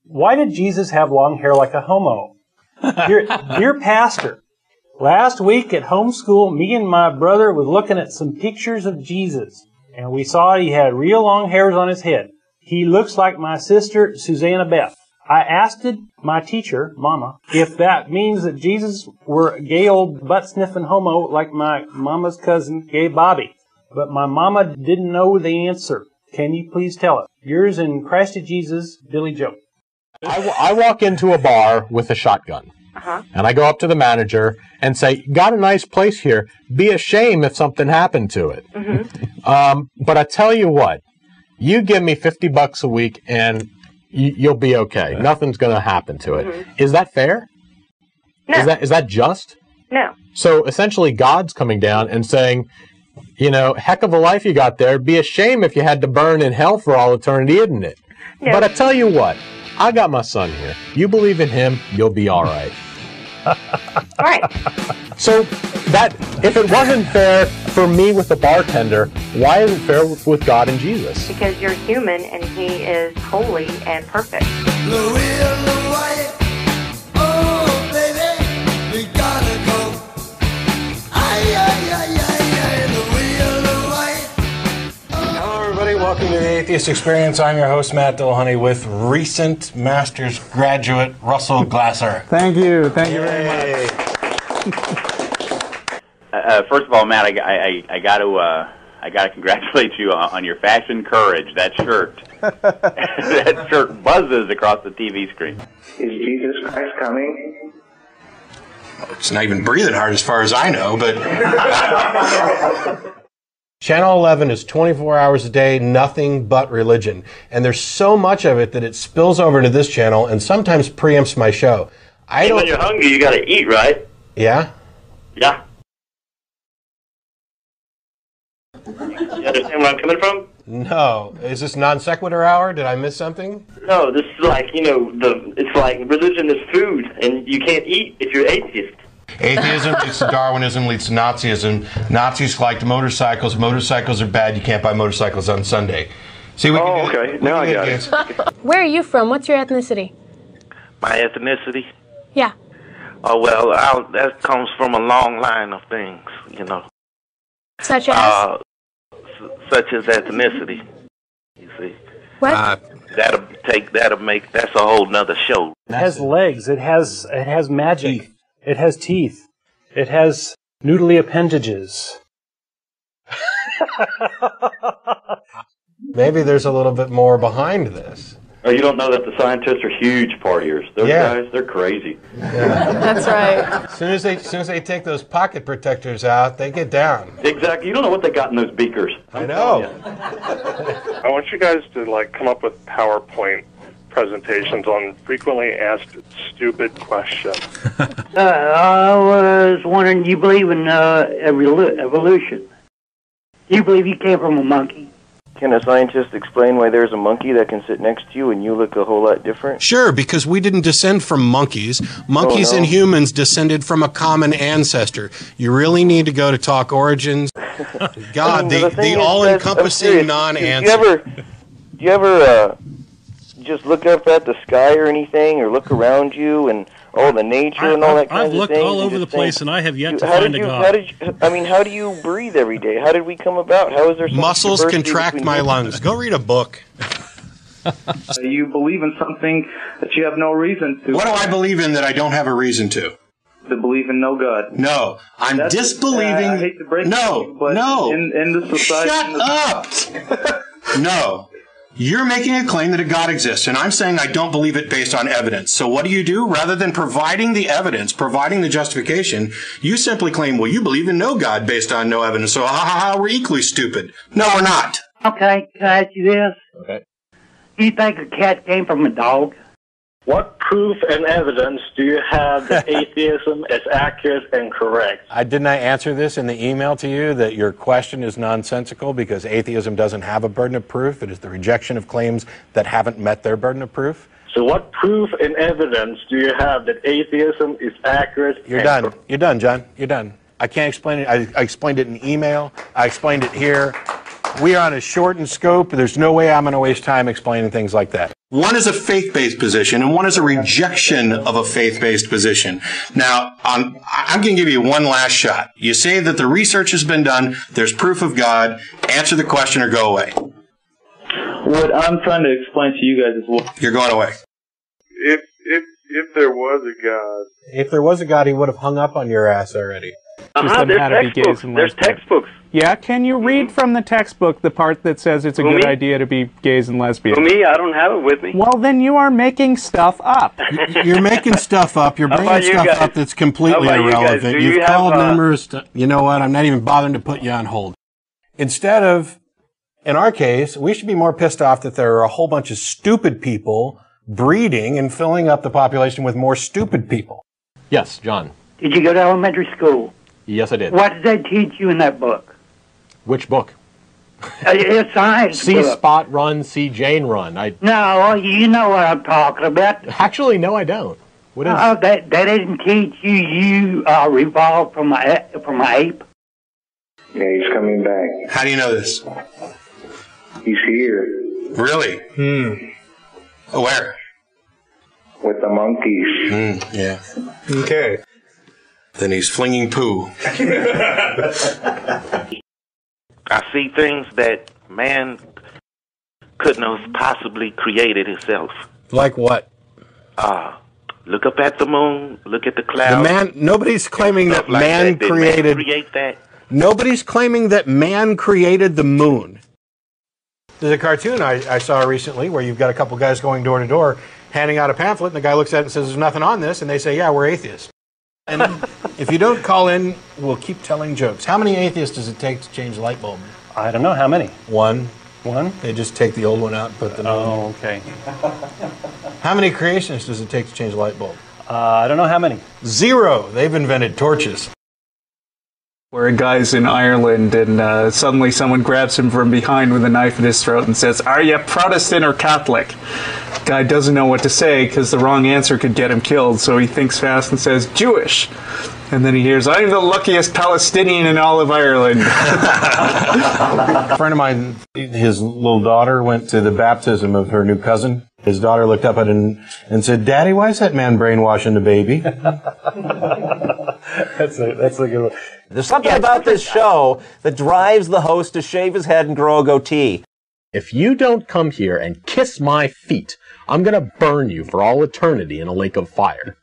Why did Jesus have long hair like a homo? Dear Pastor, last week at homeschool, me and my brother was looking at some pictures of Jesus, and we saw he had real long hairs on his head. He looks like my sister, Susanna Beth. I asked my teacher, Mama, if that means that Jesus were a gay old butt-sniffing homo like my mama's cousin, gay Bobby. But my mama didn't know the answer. Can you please tell us? Yours in Christ Jesus, Billy Joe. I walk into a bar with a shotgun. And I go up to the manager and say, got a nice place here. Be a shame if something happened to it. But I tell you what, you give me $50 a week and you'll be okay. Nothing's going to happen to it. Is that fair? No. Is that just? No. So essentially God's coming down and saying, you know, heck of a life you got there. Be a shame if you had to burn in hell for all eternity, isn't it? No. But I tell you what, I got my son here. You believe in him, you'll be all right. All right. So that if it wasn't fair for me with the bartender, why is it fair with God and Jesus? Because you're human and he is holy and perfect. Welcome to the Atheist Experience. I'm your host, Matt Dillahunty, with recent master's graduate, Russell Glasser. Thank you. Thank you very much. First of all, Matt, I got to congratulate you on your fashion courage. That shirt, that shirt buzzes across the TV screen. Is Jesus Christ coming? It's not even breathing hard as far as I know, but... Channel 11 is 24 hours a day, nothing but religion. And there's so much of it that it spills over to this channel and sometimes preempts my show. When you're hungry, you got to eat, right? Yeah? Yeah. You understand where I'm coming from? No. Is this non sequitur hour? Did I miss something? No, this is like, it's like religion is food, and you can't eat if you're atheist. Atheism leads to Darwinism, leads to Nazism. Nazis liked motorcycles. Motorcycles are bad. You can't buy motorcycles on Sunday. See, we can do okay. Now I got it. Where are you from? What's your ethnicity? My ethnicity? Yeah. Oh, well, that comes from a long line of things, you know. Such as? Such as ethnicity, you see. What? That's a whole nother show. It has legs. It has magic. It has teeth. It has noodly appendages. Maybe there's a little bit more behind this. Oh, you don't know that the scientists are huge partiers. Those guys, they're crazy. Yeah. That's right. As soon as they take those pocket protectors out, they get down. Exactly. You don't know what they got in those beakers. I know. I want you guys to come up with PowerPoint presentations on frequently asked stupid questions. I was wondering, do you believe in evolution? Do you believe you came from a monkey? Can a scientist explain why there's a monkey that can sit next to you and you look a whole lot different? Sure, because we didn't descend from monkeys. Monkeys and humans descended from a common ancestor. You really need to go to Talk Origins. God, the all-encompassing non-answer. Do you ever just look up at the sky or anything, or look around you and the nature and all that kind of thing? I've looked all over the place, and I have yet to find a God. How do you breathe every day? How did we come about? How is there some muscles diversity contract my lungs? Go read a book. You believe in something that you have no reason to. What do I believe in that I don't have a reason to? To believe in no God. No, I'm disbelieving. I hate to break no, but no. In the society. Shut up. No. You're making a claim that a God exists, and I'm saying I don't believe it based on evidence. So what do? Rather than providing the evidence, providing the justification, you simply claim, well, you believe in no God based on no evidence, so we're equally stupid. No, we're not. Okay, can I ask you this? Okay. Do you think a cat came from a dog? What proof and evidence do you have that atheism is accurate and correct? Didn't I answer this in the email to you that your question is nonsensical because atheism doesn't have a burden of proof? It is the rejection of claims that haven't met their burden of proof? So what proof and evidence do you have that atheism is accurate? You're done. You're done, John. You're done. I can't explain it. I explained it in email. I explained it here. We are on a shortened scope. There's no way I'm going to waste time explaining things like that. One is a faith-based position, and one is a rejection of a faith-based position. Now, I'm going to give you one last shot. You say that the research has been done, there's proof of God, answer the question or go away. What I'm trying to explain to you guys is what... You're going away. If there was a God... If there was a God, he would have hung up on your ass already. There's textbooks. Yeah, can you read from the textbook the part that says it's a good idea to be gays and lesbians? For me, I don't have it with me. Well, then you are making stuff up. You're making stuff up. You're bringing stuff up that's completely irrelevant. You've called numbers. You know what? I'm not even bothering to put you on hold. Instead of, in our case, we should be more pissed off that there are a whole bunch of stupid people breeding and filling up the population with more stupid people. Yes, John. Did you go to elementary school? Yes, I did. What did they teach you in that book? Which book? It's science See book. Spot run, see Jane run. No, you know what I'm talking about. Actually, no, I don't. What is they didn't teach you. You revolved from an ape. Yeah, he's coming back. How do you know this? He's here. Really? Where? With the monkeys. Yeah. Okay. Then he's flinging poo. I see things that man couldn't have possibly created himself. Like what? Look up at the moon, look at the clouds. Nobody's claiming that man created... create that? Nobody's claiming that man created the moon. There's a cartoon I saw recently where you've got a couple guys going door to door, handing out a pamphlet, and the guy looks at it and says, there's nothing on this, and they say, yeah, we're atheists. And if you don't call in, we'll keep telling jokes. How many atheists does it take to change a light bulb? I don't know. How many? One. One? They just take the old one out and put the new one. Oh, okay. How many creationists does it take to change a light bulb? I don't know how many. 0. They've invented torches. Where a guy's in Ireland and suddenly someone grabs him from behind with a knife in his throat and says, "Are you Protestant or Catholic?" Guy doesn't know what to say because the wrong answer could get him killed, so he thinks fast and says, "Jewish." And then he hears, "I'm the luckiest Palestinian in all of Ireland." A friend of mine, his little daughter went to the baptism of her new cousin. His daughter looked up at him and said, "Daddy, why is that man brainwashing the baby?" That's a good one. There's something about this show that drives the host to shave his head and grow a goatee. If you don't come here and kiss my feet, I'm going to burn you for all eternity in a lake of fire.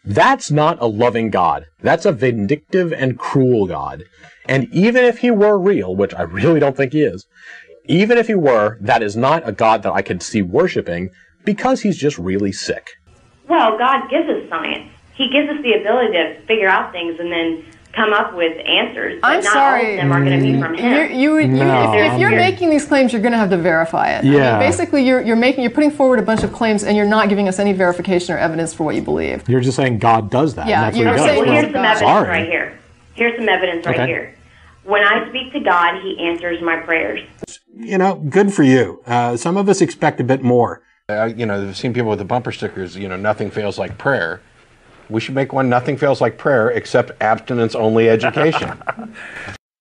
That's not a loving God. That's a vindictive and cruel God. And even if he were real, which I really don't think he is, even if he were, that is not a God that I could see worshiping because he's just really sick. Well, God gives us science. He gives us the ability to figure out things and then come up with answers. But I'm not sorry. all of them are going to be from him. If you're making these claims, you're going to have to verify it. Yeah. I mean, basically, you're putting forward a bunch of claims, and you're not giving us any verification or evidence for what you believe. You're just saying God does that. Yeah, and that's what he does. Here's some evidence right here. Here's some evidence right here. When I speak to God, he answers my prayers. You know, good for you. Some of us expect a bit more. I've seen people with the bumper stickers, nothing fails like prayer. We should make one, nothing fails like prayer, except abstinence-only education.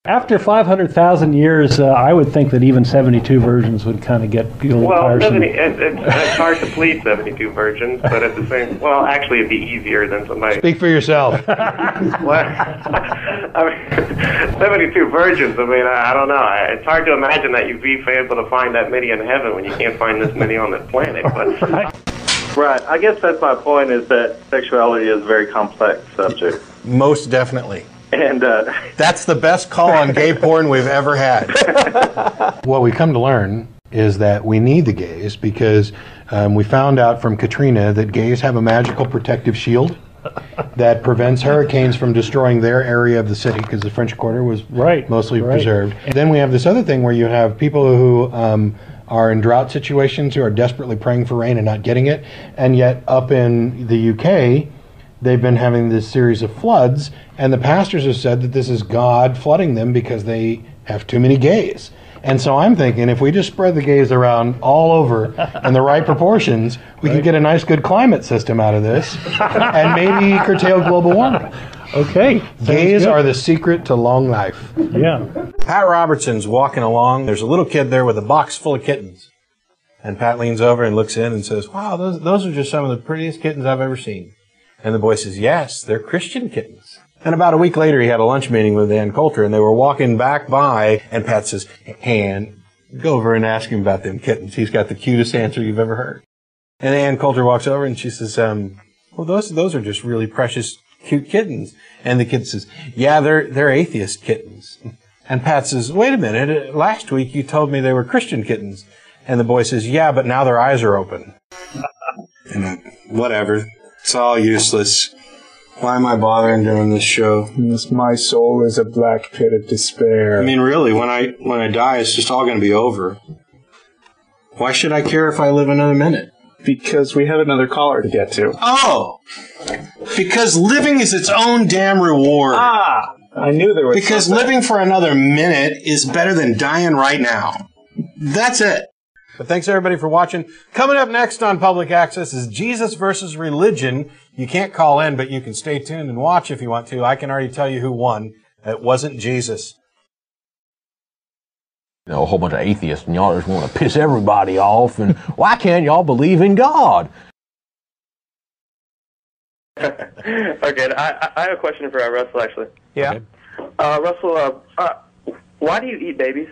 After 500,000 years, I would think that even 72 virgins would kind of get a little tiresome. It's hard to please 72 virgins, but at the same, well, actually, it'd be easier than somebody. Speak for yourself. Well, 72 virgins. I mean, I don't know. It's hard to imagine that you'd be able to find that many in heaven when you can't find this many on this planet. But. Right. I guess that's my point, is that sexuality is a very complex subject. Most definitely. And that's the best call on gay porn we've ever had. What we come to learn is that we need the gays because we found out from Katrina that gays have a magical protective shield that prevents hurricanes from destroying their area of the city because the French Quarter was mostly preserved. And then we have this other thing where you have people who are in drought situations who are desperately praying for rain and not getting it, and yet up in the UK they've been having this series of floods, and the pastors have said that this is God flooding them because they have too many gays. And so I'm thinking if we just spread the gays around all over in the right proportions, we can get a nice good climate system out of this and maybe curtail global warming. Okay. Gays are the secret to long life. Yeah. Pat Robertson's walking along. There's a little kid there with a box full of kittens. And Pat leans over and looks in and says, wow, those are just some of the prettiest kittens I've ever seen. And the boy says, yes, they're Christian kittens. And about a week later, he had a lunch meeting with Ann Coulter, and they were walking back by, and Pat says, Ann, go over and ask him about them kittens. He's got the cutest answer you've ever heard. And Ann Coulter walks over, and she says, well, those are just really precious, cute kittens. And the kid says, yeah, they're atheist kittens. And Pat says, wait a minute, last week you told me they were Christian kittens. And the boy says, yeah, but now their eyes are open. Whatever. It's all useless. Why am I bothering doing this show? My soul is a black pit of despair. I mean, really, when I die, it's just all going to be over. Why should I care if I live another minute? Because we have another caller to get to. Oh! Because living is its own damn reward. Ah! I knew there was Because living for another minute is better than dying right now. That's it. But thanks everybody for watching. Coming up next on Public Access is Jesus versus Religion. You can't call in, but you can stay tuned and watch if you want to. I can already tell you who won. It wasn't Jesus. You know, a whole bunch of atheists, and y'all just want to piss everybody off, and why can't y'all believe in God? Okay, I have a question for Russell, actually. Yeah. Russell, why do you eat babies?